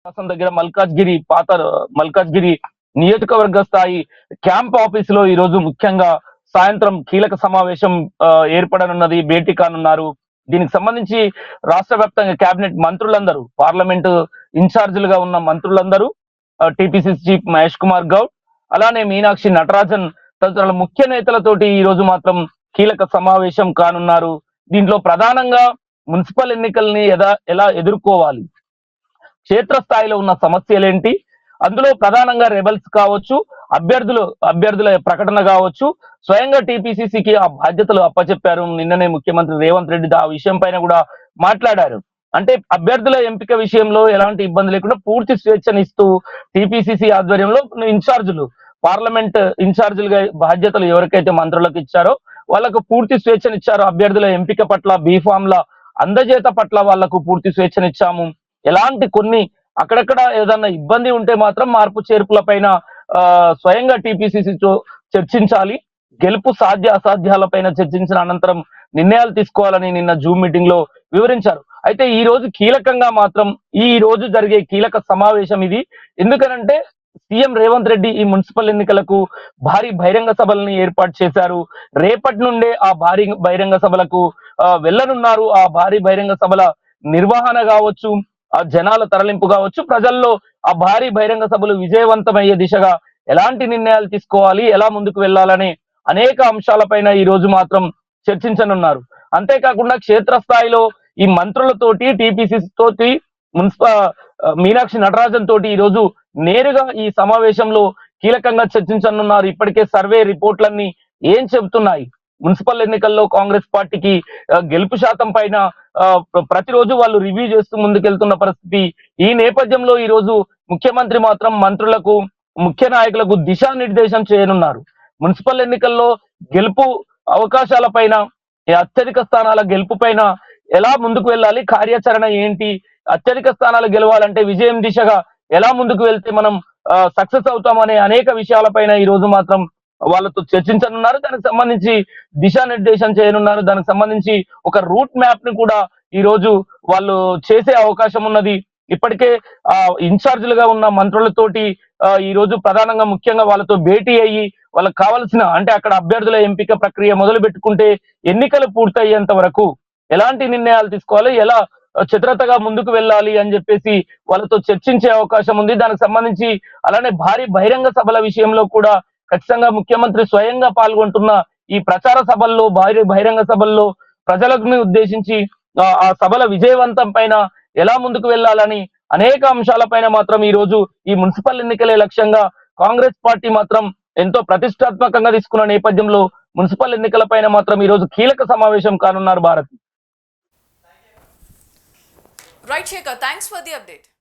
దగ్గర మల్కాజ్గిరి నియోజకవర్గ స్థాయి క్యాంప్ ఆఫీస్ లో ఈ రోజు ముఖ్యంగా సాయంత్రం కీలక సమావేశం ఏర్పడనున్నది, భేటీ కానున్నారు. దీనికి సంబంధించి రాష్ట్ర వ్యాప్తంగా కేబినెట్ మంత్రులందరూ, పార్లమెంటు ఇన్ఛార్జీలుగా ఉన్న మంత్రులందరూ, టిపిసిసి చీఫ్ మహేష్ కుమార్ గౌడ్, అలానే మీనాక్షి నటరాజన్ తదితరుల ముఖ్య నేతలతోటి ఈ రోజు మాత్రం కీలక సమావేశం కానున్నారు. దీంట్లో ప్రధానంగా మున్సిపల్ ఎన్నికల్ని ఎలా ఎదుర్కోవాలి, క్షేత్రస్థాయిలో ఉన్న సమస్యలేంటి, అందులో ప్రధానంగా రెబల్స్ కావచ్చు, అభ్యర్థుల ప్రకటన కావచ్చు, స్వయంగా టిపిసిసికి ఆ బాధ్యతలు అప్పచెప్పారు. నిన్ననే ముఖ్యమంత్రి రేవంత్ రెడ్డి ఆ విషయం పైన కూడా మాట్లాడారు. అంటే అభ్యర్థుల ఎంపిక విషయంలో ఎలాంటి ఇబ్బంది లేకుండా పూర్తి స్వేచ్ఛనిస్తూ టిపిసిసి ఆధ్వర్యంలో పార్లమెంట్ ఇన్ఛార్జీలుగా బాధ్యతలు ఎవరికైతే మంత్రులకు ఇచ్చారో వాళ్ళకు పూర్తి స్వేచ్ఛనిచ్చారు. అభ్యర్థుల ఎంపిక పట్ల, బీఫామ్ల అందజేత పట్ల వాళ్లకు పూర్తి స్వేచ్ఛనిచ్చాము. ఎలాంటి కొన్ని అక్కడక్కడ ఏదన్నా ఇబ్బంది ఉంటే మాత్రం మార్పు చేర్పుల పైన స్వయంగా టిపిసిసితో చర్చించాలి, గెలుపు సాధ్య అసాధ్యాల పైన చర్చించిన అనంతరం నిర్ణయాలు తీసుకోవాలని నిన్న జూమ్ మీటింగ్ లో వివరించారు. అయితే ఈ రోజు కీలకంగా మాత్రం ఈ రోజు జరిగే కీలక సమావేశం ఇది. ఎందుకనంటే సీఎం రేవంత్ రెడ్డి ఈ మున్సిపల్ ఎన్నికలకు భారీ బహిరంగ సభలను ఏర్పాటు చేశారు. రేపటి నుండే ఆ భారీ బహిరంగ సభలకు వెళ్ళనున్నారు. ఆ భారీ బహిరంగ సభల నిర్వహణ కావచ్చు, ఆ జనాల తరలింపు కావచ్చు, ప్రజల్లో ఆ భారీ బహిరంగ సభలు విజయవంతమయ్యే దిశగా ఎలాంటి నిర్ణయాలు తీసుకోవాలి, ఎలా ముందుకు వెళ్ళాలనే అనేక అంశాలపైన ఈ రోజు మాత్రం చర్చించనున్నారు. అంతేకాకుండా క్షేత్రస్థాయిలో ఈ మంత్రులతోటి, టిపిసిసి తోటి, మీనాక్షి నటరాజన్ తోటి ఈ రోజు నేరుగా ఈ సమావేశంలో కీలకంగా చర్చించనున్నారు. ఇప్పటికే సర్వే రిపోర్ట్లన్నీ ఏం చెబుతున్నాయి, మున్సిపల్ ఎన్నికల్లో కాంగ్రెస్ పార్టీకి గెలుపు శాతం పైన ప్రతిరోజు వాళ్ళు రివ్యూ చేస్తూ ముందుకెళ్తున్న పరిస్థితి. ఈ నేపథ్యంలో ఈ రోజు ముఖ్యమంత్రి మాత్రం మంత్రులకు, ముఖ్య నాయకులకు దిశానిర్దేశం చేయనున్నారు. మున్సిపల్ ఎన్నికల్లో గెలుపు అవకాశాల పైన, అత్యధిక స్థానాల గెలుపు పైన ఎలా ముందుకు వెళ్ళాలి, కార్యాచరణ ఏంటి, అత్యధిక స్థానాలు గెలవాలంటే విజయం దిశగా ఎలా ముందుకు వెళ్తే మనం సక్సెస్ అవుతామనే అనేక విషయాలపైన ఈ రోజు మాత్రం వాళ్ళతో చర్చించనున్నారు. దానికి సంబంధించి దిశానిర్దేశం చేయనున్నారు. దానికి సంబంధించి ఒక రూట్ మ్యాప్ ని కూడా ఈ రోజు వాళ్ళు చేసే అవకాశం ఉన్నది. ఇప్పటికే ఇన్ఛార్జీలుగా ఉన్న మంత్రులతోటి ఈ రోజు ప్రధానంగా ముఖ్యంగా వాళ్ళతో భేటీ అయ్యి వాళ్ళకి కావాల్సిన, అంటే అక్కడ అభ్యర్థుల ఎంపిక ప్రక్రియ మొదలు పెట్టుకుంటే ఎన్నికలు పూర్తయ్యేంత వరకు ఎలాంటి నిర్ణయాలు తీసుకోవాలి, ఎలా చిత్రతగా ముందుకు వెళ్ళాలి అని చెప్పేసి వాళ్ళతో చర్చించే అవకాశం ఉంది. దానికి సంబంధించి అలానే భారీ బహిరంగ సభల విషయంలో కూడా ఖచ్చితంగా ముఖ్యమంత్రి స్వయంగా పాల్గొంటున్న ఈ ప్రచార సభల్లో, భారీ బహిరంగ సభల్లో ప్రజలకు ఉద్దేశించి ఆ సభల విజయవంతం పైన ఎలా ముందుకు వెళ్ళాలని అనేక అంశాలపైన మాత్రం ఈ రోజు ఈ మున్సిపల్ ఎన్నికలే లక్ష్యంగా కాంగ్రెస్ పార్టీ మాత్రం ఎంతో ప్రతిష్టాత్మకంగా తీసుకున్న నేపథ్యంలో మున్సిపల్ ఎన్నికల పైన మాత్రం ఈ రోజు కీలక సమావేశం కానున్నారు Bharat. Right, Shekhar. Thanks for the update.